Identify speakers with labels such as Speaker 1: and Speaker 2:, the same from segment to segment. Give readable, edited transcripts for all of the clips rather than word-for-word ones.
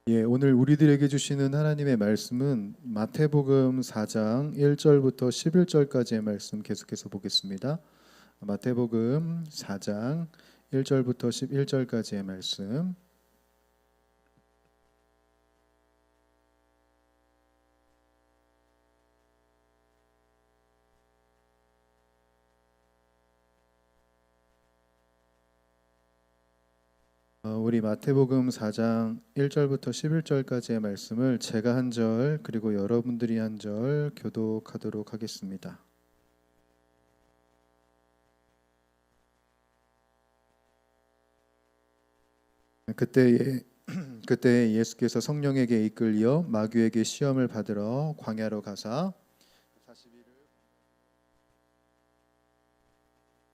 Speaker 1: 예, 오늘 우리들에게 주시는 하나님의 말씀은 마태복음 4장 1절부터 11절까지의 말씀 계속해서 보겠습니다. 마태복음 4장 1절부터 11절까지의 말씀. 우리 마태복음 4장 1절부터 11절까지의 말씀을 제가 한 절 그리고 여러분들이 한 절 교독하도록 하겠습니다. 그때 그때 예수께서 성령에게 이끌려 마귀에게 시험을 받으러 광야로 가사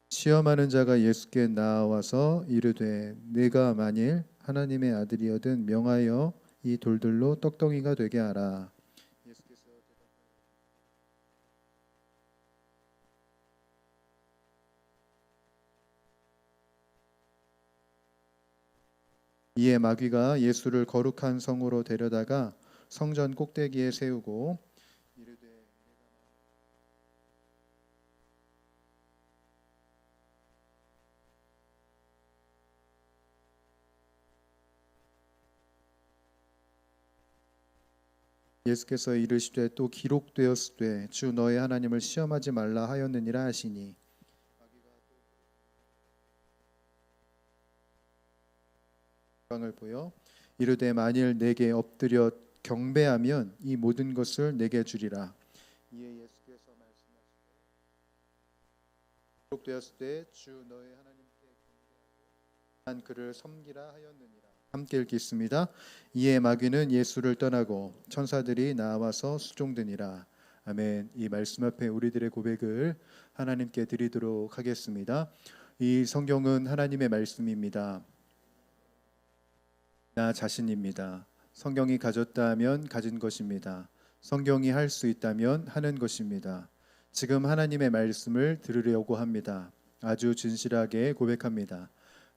Speaker 1: 시험하는 자가 예수께 나와서 이르되 네가 만일 하나님의 아들이거든 명하여 이 돌들로 떡덩이가 되게 하라. 이에 마귀가 예수를 거룩한 성으로 데려다가 성전 꼭대기에 세우고 이르되 예수께서 이르시되 또 기록되었으되 주 너의 하나님을 시험하지 말라 하였느니라 하시니 방을 보여 이르되 만일 내게 엎드려 경배하면 이 모든 것을 내게 주리라. 이에 예수께서 말씀하시되 기록되었으되 주 너의 하나님께 한 그를 섬기라 하였느니라. 함께 읽겠습니다. 이에 마귀는 예수를 떠나고 천사들이 나와서 수종드니라. 아멘. 이 말씀 앞에 우리들의 고백을 하나님께 드리도록 하겠습니다. 이 성경은 하나님의 말씀입니다. 나 자신입니다. 성경이 가졌다면 가진 것입니다. 성경이 할 수 있다면 하는 것입니다. 지금 하나님의 말씀을 들으려고 합니다. 아주 진실하게 고백합니다.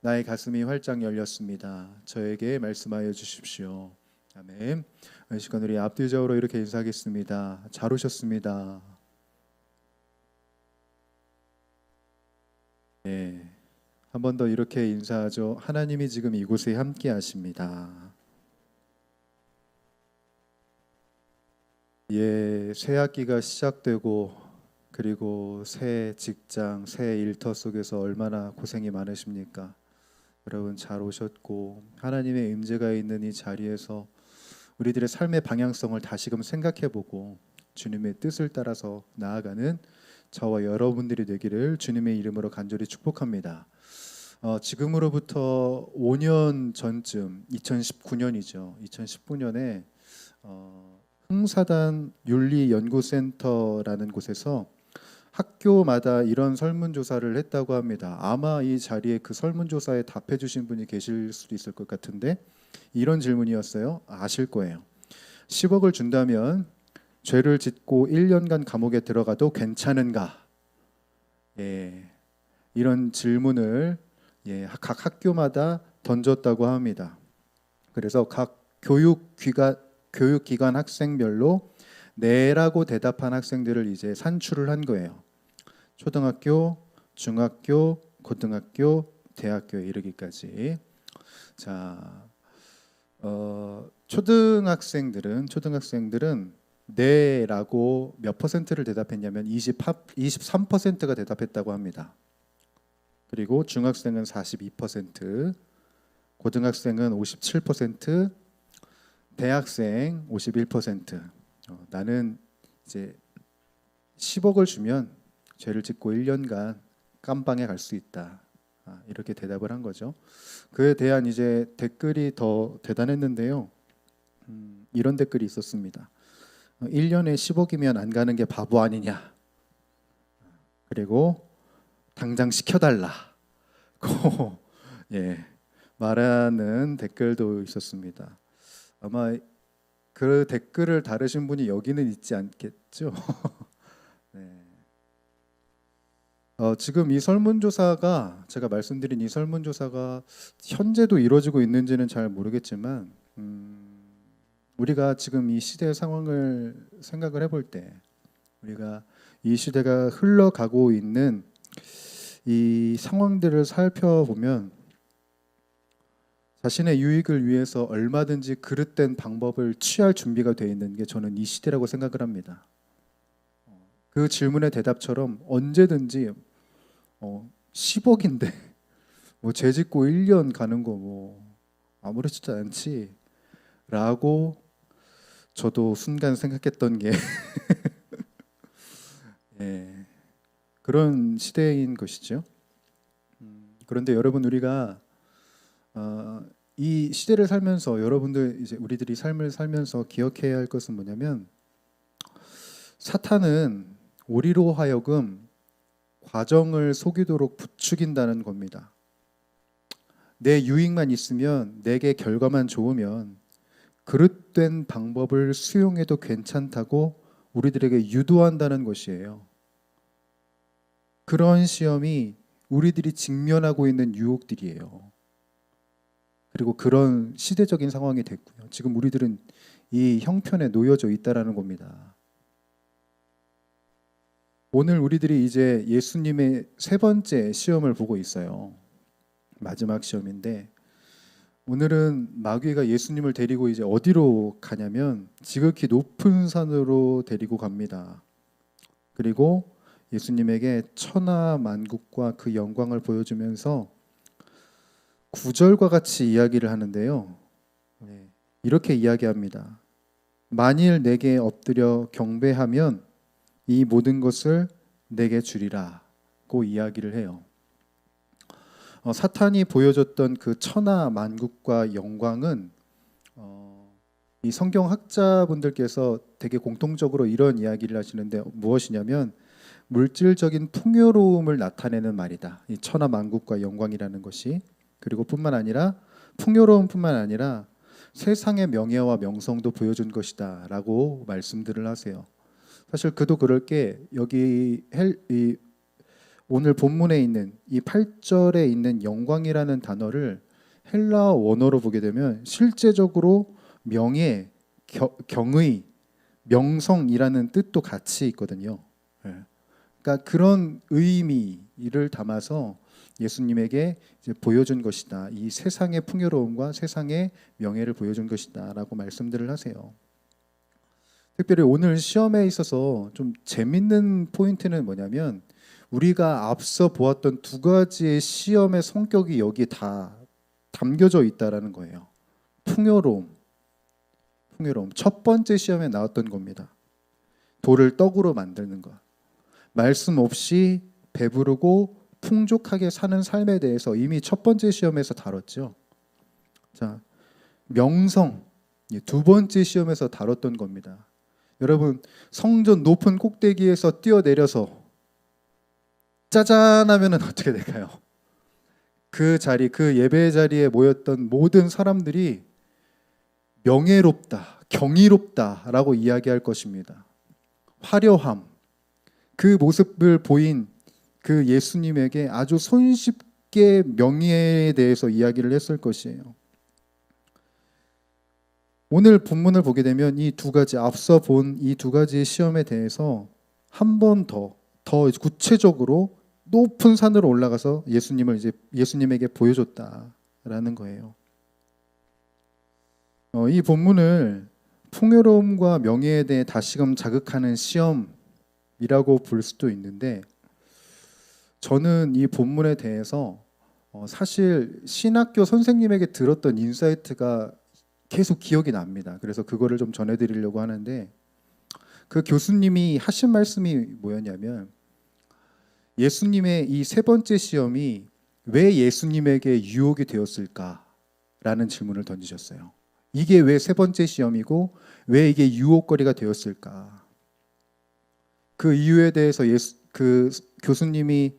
Speaker 1: 나의 가슴이 활짝 열렸습니다. 저에게 말씀하여 주십시오. 아멘. 이 시간 우리 앞뒤적으로 이렇게 인사하겠습니다. 잘 오셨습니다. 네. 한 번 더 이렇게 인사하죠. 하나님이 지금 이곳에 함께 하십니다. 예, 새 학기가 시작되고 그리고 새 직장, 새 일터 속에서 얼마나 고생이 많으십니까? 여러분 잘 오셨고 하나님의 임재가 있는 이 자리에서 우리들의 삶의 방향성을 다시금 생각해보고 주님의 뜻을 따라서 나아가는 저와 여러분들이 되기를 주님의 이름으로 간절히 축복합니다. 지금으로부터 5년 전쯤 2019년이죠. 2019년에 흥사단 윤리연구센터라는 곳에서 학교마다 이런 설문조사를 했다고 합니다. 아마 이 자리에 그 설문조사에 답해 주신 분이 계실 수도 있을 것 같은데 이런 질문이었어요. 아실 거예요. 10억을 준다면 죄를 짓고 1년간 감옥에 들어가도 괜찮은가? 예, 이런 질문을 각 학교마다 던졌다고 합니다. 그래서 각 교육기관 학생별로 네라고 대답한 학생들을 이제 산출을 한 거예요. 초등학교, 중학교, 고등학교, 대학교에 이르기까지. 자, 초등학생들은 네라고 몇 퍼센트를 대답했냐면 23%가 대답했다고 합니다. 그리고 중학생은 42%, 고등학생은 57%, 대학생 51%. 나는 이제 10억을 주면 죄를 짓고 1년간 깜방에 갈 수 있다. 이렇게 대답을 한 거죠. 그에 대한 이제 댓글이 더 대단했는데요. 이런 댓글이 있었습니다. 1년에 10억이면 안 가는 게 바보 아니냐. 그리고 당장 시켜달라고 말하는 댓글도 있었습니다. 아마 그 댓글을 다루신 분이 여기는 있지 않겠죠? 네. 지금 이 설문조사가 제가 말씀드린 이 설문조사가 현재도 이루어지고 있는지는 잘 모르겠지만 우리가 지금 이 시대의 상황을 생각을 해볼 때, 우리가 이 시대가 흘러가고 있는 이 상황들을 살펴보면 자신의 유익을 위해서 얼마든지 그릇된 방법을 취할 준비가 되어 있는 게 저는 이 시대라고 생각을 합니다. 그 질문의 대답처럼 언제든지 10억인데 뭐 죄짓고 1년 가는 거 뭐 아무렇지도 않지 라고 저도 순간 생각했던 게 예, 그런 시대인 것이죠. 그런데 여러분, 우리가 이 시대를 살면서 여러분들 이제 우리들이 삶을 살면서 기억해야 할 것은 뭐냐면, 사탄은 우리로 하여금 과정을 속이도록 부추긴다는 겁니다. 내 유익만 있으면, 내게 결과만 좋으면 그릇된 방법을 수용해도 괜찮다고 우리들에게 유도한다는 것이에요. 그런 시험이 우리들이 직면하고 있는 유혹들이에요. 그리고 그런 시대적인 상황이 됐고요. 지금 우리들은 이 형편에 놓여져 있다라는 겁니다. 오늘 우리들이 이제 예수님의 세 번째 시험을 보고 있어요. 마지막 시험인데, 오늘은 마귀가 예수님을 데리고 이제 어디로 가냐면 지극히 높은 산으로 데리고 갑니다. 그리고 예수님에게 천하 만국과 그 영광을 보여주면서 구절과 같이 이야기를 하는데요. 이렇게 이야기합니다. 만일 내게 엎드려 경배하면 이 모든 것을 내게 주리라고 이야기를 해요. 사탄이 보여줬던 그 천하 만국과 영광은 이 성경 학자분들께서 되게 공통적으로 이런 이야기를 하시는데, 무엇이냐면 물질적인 풍요로움을 나타내는 말이다. 이 천하 만국과 영광이라는 것이. 그리고 풍요로움뿐만 아니라 세상의 명예와 명성도 보여준 것이다 라고 말씀들을 하세요. 사실 그도 그럴 게, 여기 오늘 본문에 있는 이 8절에 있는 영광이라는 단어를 헬라어 원어로 보게 되면 실제적으로 명예, 경의, 명성이라는 뜻도 같이 있거든요. 그러니까 그런 의미를 담아서 예수님에게 이제 보여준 것이다. 이 세상의 풍요로움과 세상의 명예를 보여준 것이다 라고 말씀들을 하세요. 특별히 오늘 시험에 있어서 좀 재밌는 포인트는 뭐냐면, 우리가 앞서 보았던 두 가지의 시험의 성격이 여기에 다 담겨져 있다라는 거예요. 풍요로움. 첫 번째 시험에 나왔던 겁니다. 돌을 떡으로 만드는 것. 말씀 없이 배부르고 풍족하게 사는 삶에 대해서 이미 첫 번째 시험에서 다뤘죠. 자, 명성. 두 번째 시험에서 다뤘던 겁니다. 여러분, 성전 높은 꼭대기에서 뛰어내려서 짜잔 하면은 어떻게 될까요? 그 예배 자리에 모였던 모든 사람들이 명예롭다, 경이롭다라고 이야기할 것입니다. 화려함, 그 모습을 보인 그 예수님에게 아주 손쉽게 명예에 대해서 이야기를 했을 것이에요. 오늘 본문을 보게 되면 이 두 가지, 앞서 본 이 두 가지의 시험에 대해서 한 번 더 구체적으로 높은 산으로 올라가서 예수님에게 보여줬다라는 거예요. 이 본문을 풍요로움과 명예에 대해 다시금 자극하는 시험이라고 볼 수도 있는데, 저는 이 본문에 대해서 사실 신학교 선생님에게 들었던 인사이트가 계속 기억이 납니다. 그래서 그거를 좀 전해드리려고 하는데, 그 교수님이 하신 말씀이 뭐였냐면, 예수님의 이 세 번째 시험이 왜 예수님에게 유혹이 되었을까라는 질문을 던지셨어요. 이게 왜 세 번째 시험이고 왜 이게 유혹거리가 되었을까? 그 이유에 대해서 그 교수님이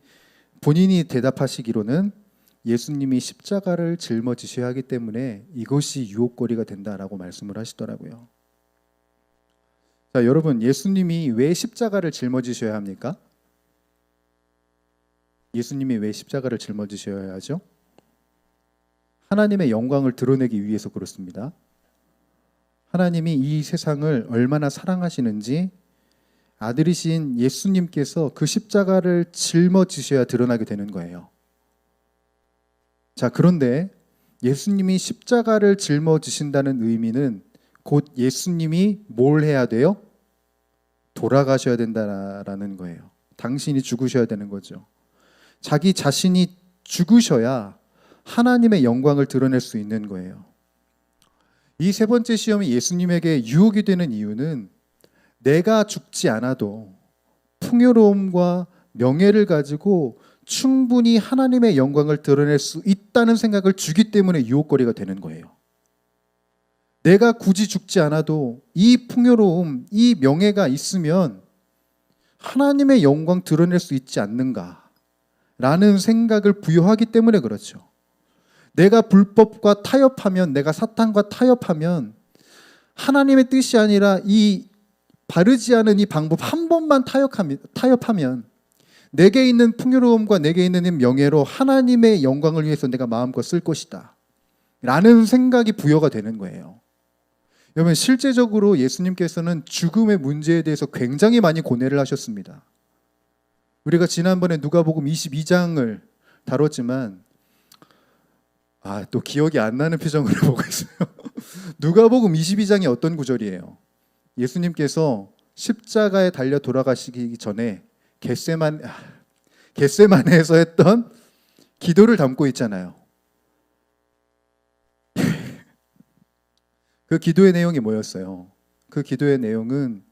Speaker 1: 본인이 대답하시기로는 예수님이 십자가를 짊어지셔야 하기 때문에 이것이 유혹거리가 된다라고 말씀을 하시더라고요. 자, 여러분, 예수님이 왜 십자가를 짊어지셔야 합니까? 예수님이 왜 십자가를 짊어지셔야 하죠? 하나님의 영광을 드러내기 위해서 그렇습니다. 하나님이 이 세상을 얼마나 사랑하시는지 아들이신 예수님께서 그 십자가를 짊어지셔야 드러나게 되는 거예요. 자, 그런데 예수님이 십자가를 짊어지신다는 의미는 곧 예수님이 뭘 해야 돼요? 돌아가셔야 된다라는 거예요. 당신이 죽으셔야 되는 거죠. 자기 자신이 죽으셔야 하나님의 영광을 드러낼 수 있는 거예요. 이 세 번째 시험이 예수님에게 유혹이 되는 이유는 내가 죽지 않아도 풍요로움과 명예를 가지고 충분히 하나님의 영광을 드러낼 수 있다는 생각을 주기 때문에 유혹거리가 되는 거예요. 내가 굳이 죽지 않아도 이 풍요로움, 이 명예가 있으면 하나님의 영광 드러낼 수 있지 않는가 라는 생각을 부여하기 때문에 그렇죠. 내가 불법과 타협하면, 내가 사탄과 타협하면 하나님의 뜻이 아니라 이 바르지 않은 이 방법 한 번만 타협하면 내게 있는 풍요로움과 내게 있는 명예로 하나님의 영광을 위해서 내가 마음껏 쓸 것이다 라는 생각이 부여가 되는 거예요. 여러분, 실제적으로 예수님께서는 죽음의 문제에 대해서 굉장히 많이 고뇌를 하셨습니다. 우리가 지난번에 누가복음 22장을 다뤘지만 또 기억이 안 나는 표정으로 보고 있어요. 누가복음 22장이 어떤 구절이에요? 예수님께서 십자가에 달려 돌아가시기 전에 겟세마네에서 했던 기도를 담고 있잖아요. 그 기도의 내용이 뭐였어요? 그 기도의 내용은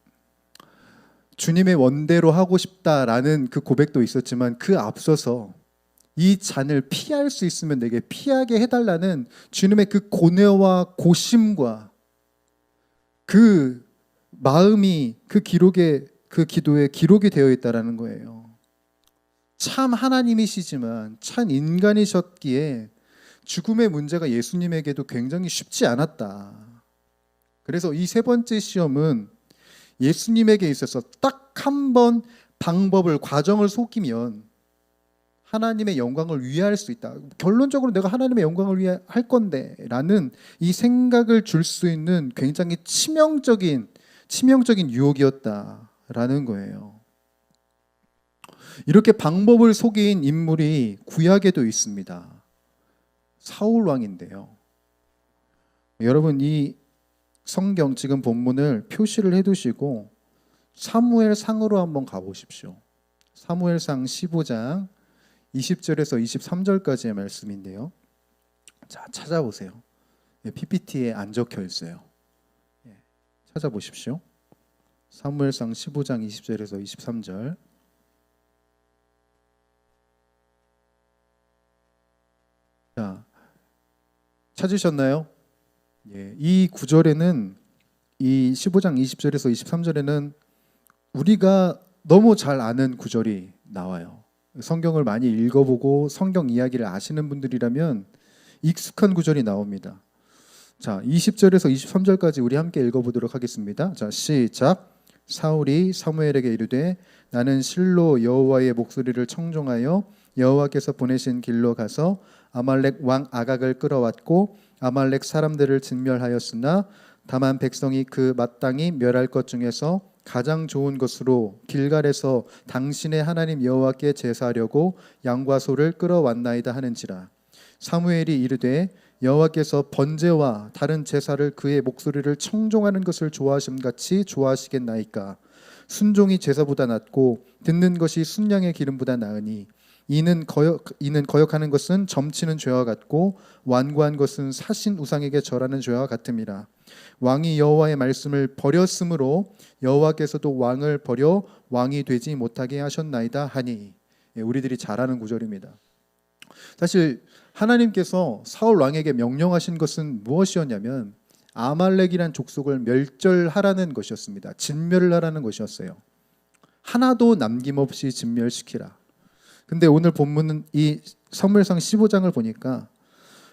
Speaker 1: 주님의 원대로 하고 싶다라는 그 고백도 있었지만 그 앞서서 이 잔을 피할 수 있으면 내게 피하게 해달라는 주님의 그 고뇌와 고심과 그 마음이 그 기도에 기록이 되어 있다라는 거예요. 참 하나님이시지만 참 인간이셨기에 죽음의 문제가 예수님에게도 굉장히 쉽지 않았다. 그래서 이 세 번째 시험은 예수님에게 있어서 딱 한 번 과정을 속이면 하나님의 영광을 위해할 수 있다. 결론적으로 내가 하나님의 영광을 위해 할 건데 라는 이 생각을 줄 수 있는 굉장히 치명적인 유혹이었다라는 거예요. 이렇게 방법을 속인 인물이 구약에도 있습니다. 사울 왕인데요. 여러분, 이 성경 지금 본문을 표시를 해두시고 사무엘상으로 한번 가보십시오. 사무엘상 15장 20절에서 23절까지의 말씀인데요. 자, 찾아보세요. PPT에 안 적혀 있어요. 찾아보십시오. 사무엘상 15장 20절에서 23절. 자, 찾으셨나요? 이 구절에는, 이 15장 20절에서 23절에는 우리가 너무 잘 아는 구절이 나와요. 성경을 많이 읽어보고 성경 이야기를 아시는 분들이라면 익숙한 구절이 나옵니다. 자, 20절에서 23절까지 우리 함께 읽어보도록 하겠습니다. 자, 시작. 사울이 사무엘에게 이르되 나는 실로 여호와의 목소리를 청종하여 여호와께서 보내신 길로 가서 아말렉 왕 아각을 끌어왔고 아말렉 사람들을 진멸하였으나 다만 백성이 그 마땅히 멸할 것 중에서 가장 좋은 것으로 길갈에서 당신의 하나님 여호와께 제사하려고 양과 소를 끌어왔나이다 하는지라. 사무엘이 이르되 여호와께서 번제와 다른 제사를 그의 목소리를 청종하는 것을 좋아하심같이 좋아하시겠나이까. 순종이 제사보다 낫고 듣는 것이 순양의 기름보다 나으니 이는 거역하는 것은 점치는 죄와 같고 완고한 것은 사신 우상에게 절하는 죄와 같음이라. 왕이 여호와의 말씀을 버렸으므로 여호와께서도 왕을 버려 왕이 되지 못하게 하셨나이다 하니. 우리들이 잘 아는 구절입니다. 사실 하나님께서 사울 왕에게 명령하신 것은 무엇이었냐면 아말렉이란 족속을 멸절하라는 것이었습니다. 진멸을 하라는 것이었어요. 하나도 남김없이 진멸시키라. 근데 오늘 본문은 이 사무엘상 15장을 보니까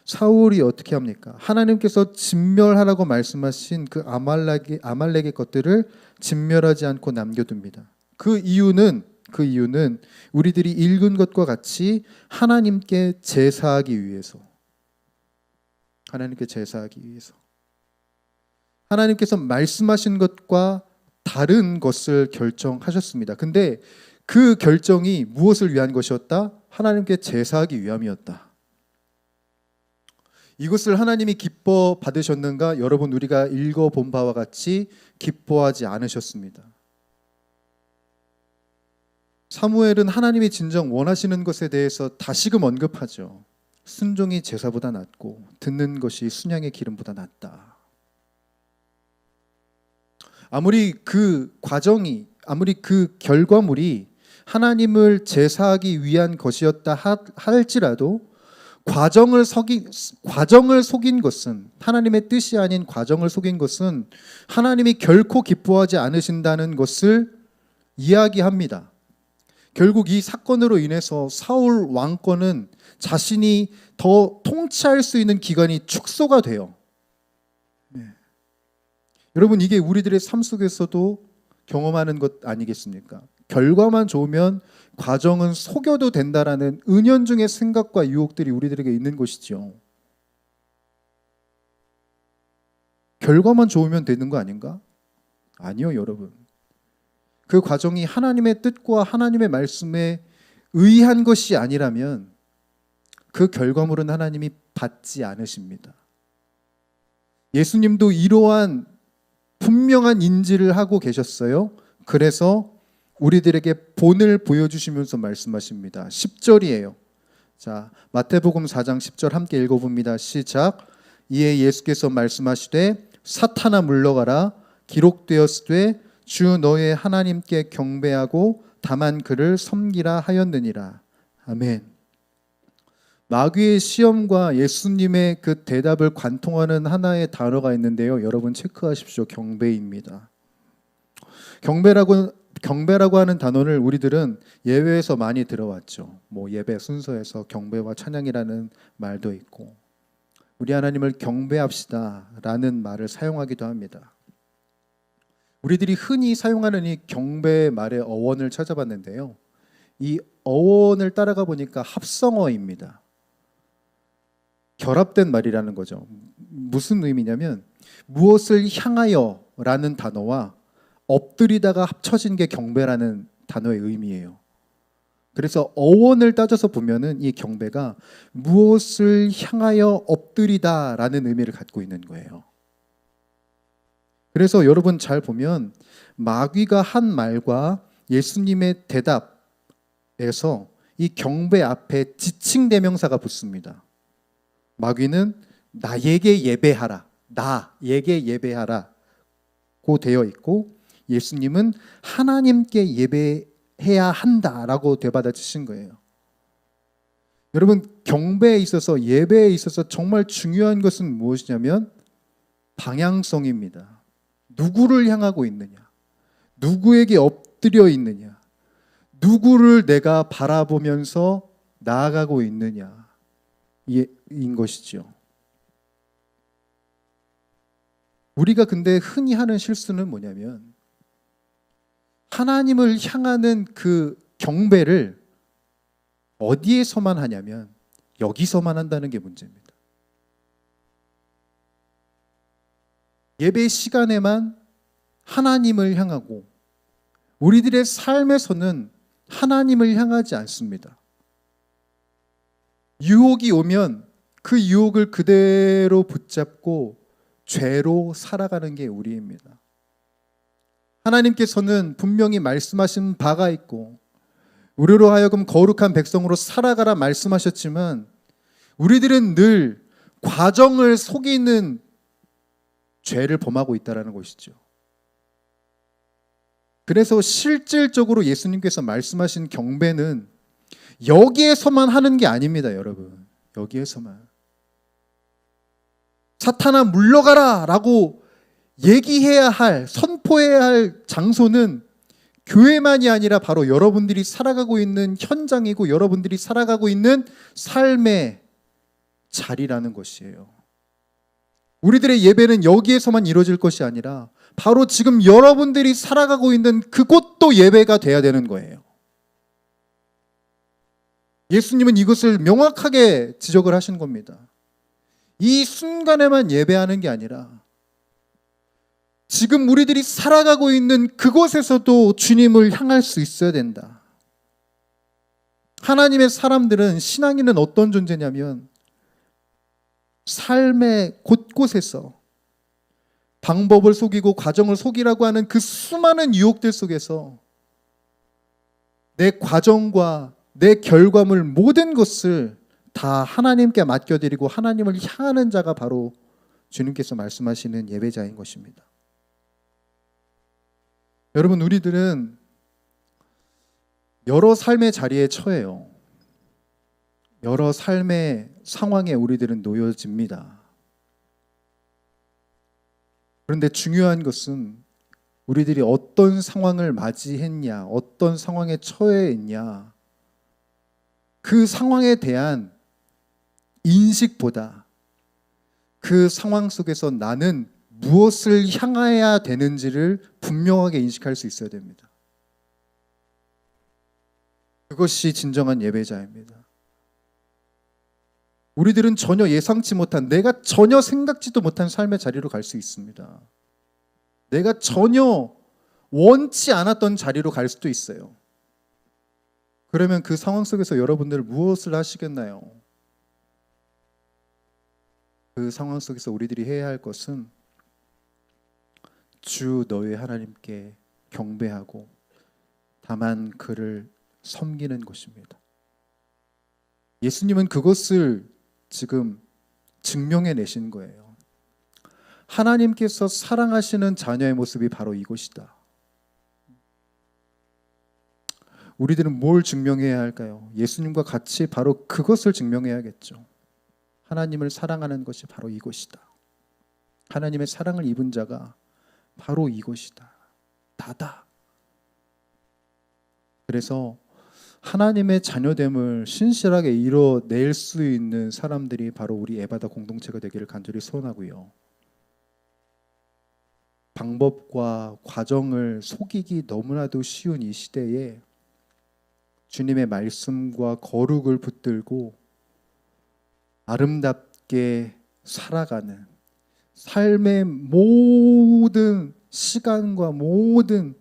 Speaker 1: 사울이 어떻게 합니까? 하나님께서 진멸하라고 말씀하신 그 아말렉의 것들을 진멸하지 않고 남겨둡니다. 그 이유는 우리들이 읽은 것과 같이 하나님께 제사하기 위해서. 하나님께서 말씀하신 것과 다른 것을 결정하셨습니다. 근데 그 결정이 무엇을 위한 것이었다? 하나님께 제사하기 위함이었다. 이것을 하나님이 기뻐 받으셨는가? 여러분, 우리가 읽어본 바와 같이 기뻐하지 않으셨습니다. 사무엘은 하나님이 진정 원하시는 것에 대해서 다시금 언급하죠. 순종이 제사보다 낫고 듣는 것이 순양의 기름보다 낫다. 아무리 그 결과물이 하나님을 제사하기 위한 것이었다 할지라도 과정을 속인 것은, 하나님의 뜻이 아닌 과정을 속인 것은 하나님이 결코 기뻐하지 않으신다는 것을 이야기합니다. 결국 이 사건으로 인해서 사울 왕권은 자신이 더 통치할 수 있는 기간이 축소가 돼요. 여러분, 이게 우리들의 삶 속에서도 경험하는 것 아니겠습니까? 결과만 좋으면 과정은 속여도 된다라는 은연중의 생각과 유혹들이 우리들에게 있는 것이죠. 결과만 좋으면 되는 거 아닌가? 아니요, 여러분. 그 과정이 하나님의 뜻과 하나님의 말씀에 의한 것이 아니라면 그 결과물은 하나님이 받지 않으십니다. 예수님도 이러한 분명한 인지를 하고 계셨어요. 그래서 우리들에게 본을 보여주시면서 말씀하십니다. 10절이에요. 자, 마태복음 4장 10절 함께 읽어봅니다. 시작. 이에 예수께서 말씀하시되 사탄아 물러가라. 기록되었으되 주 너의 하나님께 경배하고 다만 그를 섬기라 하였느니라. 아멘. 마귀의 시험과 예수님의 그 대답을 관통하는 하나의 단어가 있는데요. 여러분 체크하십시오. 경배입니다. 경배라고 하는 단어를 우리들은 예배에서 많이 들어왔죠. 예배 순서에서 경배와 찬양이라는 말도 있고, 우리 하나님을 경배합시다라는 말을 사용하기도 합니다. 우리들이 흔히 사용하는 이 경배 말의 어원을 찾아봤는데요. 이 어원을 따라가 보니까 합성어입니다. 결합된 말이라는 거죠. 무슨 의미냐면 무엇을 향하여 라는 단어와 엎드리다가 합쳐진 게 경배라는 단어의 의미예요. 그래서 어원을 따져서 보면은 이 경배가 무엇을 향하여 엎드리다 라는 의미를 갖고 있는 거예요. 그래서 여러분 잘 보면 마귀가 한 말과 예수님의 대답에서 이 경배 앞에 지칭대명사가 붙습니다. 마귀는 나에게 예배하라, 나에게 예배하라고 되어 있고, 예수님은 하나님께 예배해야 한다라고 되받아주신 거예요. 여러분, 경배에 있어서, 예배에 있어서 정말 중요한 것은 무엇이냐면 방향성입니다. 누구를 향하고 있느냐, 누구에게 엎드려 있느냐, 누구를 내가 바라보면서 나아가고 있느냐 인 것이죠. 우리가 근데 흔히 하는 실수는 뭐냐면 하나님을 향하는 그 경배를 어디에서만 하냐면 여기서만 한다는 게 문제입니다. 예배 시간에만 하나님을 향하고 우리들의 삶에서는 하나님을 향하지 않습니다. 유혹이 오면 그 유혹을 그대로 붙잡고 죄로 살아가는 게 우리입니다. 하나님께서는 분명히 말씀하신 바가 있고 우리로 하여금 거룩한 백성으로 살아가라 말씀하셨지만 우리들은 늘 과정을 속이는 죄를 범하고 있다는 것이죠. 그래서 실질적으로 예수님께서 말씀하신 경배는 여기에서만 하는 게 아닙니다, 여러분. 여기에서만. 사탄아 물러가라 라고 얘기해야 할, 선포해야 할 장소는 교회만이 아니라 바로 여러분들이 살아가고 있는 현장이고 여러분들이 살아가고 있는 삶의 자리라는 것이에요. 우리들의 예배는 여기에서만 이루어질 것이 아니라 바로 지금 여러분들이 살아가고 있는 그곳도 예배가 돼야 되는 거예요. 예수님은 이것을 명확하게 지적을 하신 겁니다. 이 순간에만 예배하는 게 아니라 지금 우리들이 살아가고 있는 그곳에서도 주님을 향할 수 있어야 된다. 하나님의 사람들은, 신앙인은 어떤 존재냐면 삶의 곳곳에서 방법을 속이고 과정을 속이라고 하는 그 수많은 유혹들 속에서 내 과정과 내 결과물 모든 것을 다 하나님께 맡겨드리고 하나님을 향하는 자가 바로 주님께서 말씀하시는 예배자인 것입니다. 여러분, 우리들은 여러 삶의 자리에 처해요. 여러 삶의 상황에 우리들은 놓여집니다. 그런데 중요한 것은 우리들이 어떤 상황을 맞이했냐, 어떤 상황에 처해 있냐, 그 상황에 대한 인식보다 그 상황 속에서 나는 무엇을 향해야 되는지를 분명하게 인식할 수 있어야 됩니다. 그것이 진정한 예배자입니다. 우리들은 전혀 예상치 못한, 내가 전혀 생각지도 못한 삶의 자리로 갈 수 있습니다. 내가 전혀 원치 않았던 자리로 갈 수도 있어요. 그러면 그 상황 속에서 여러분들 무엇을 하시겠나요? 그 상황 속에서 우리들이 해야 할 것은 주 너의 하나님께 경배하고 다만 그를 섬기는 것입니다. 예수님은 그것을 지금 증명해 내신 거예요. 하나님께서 사랑하시는 자녀의 모습이 바로 이것이다. 우리들은 뭘 증명해야 할까요? 예수님과 같이 바로 그것을 증명해야겠죠. 하나님을 사랑하는 것이 바로 이것이다. 하나님의 사랑을 입은 자가 바로 이것이다. 다다. 그래서 하나님의 자녀됨을 신실하게 이뤄낼 수 있는 사람들이 바로 우리 에바다 공동체가 되기를 간절히 소원하고요. 방법과 과정을 속이기 너무나도 쉬운 이 시대에 주님의 말씀과 거룩을 붙들고 아름답게 살아가는 삶의 모든 시간과 모든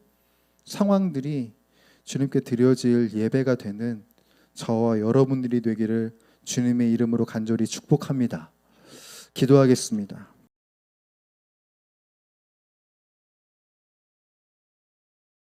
Speaker 1: 상황들이 주님께 드려질 예배가 되는 저와 여러분들이 되기를 주님의 이름으로 간절히 축복합니다. 기도하겠습니다.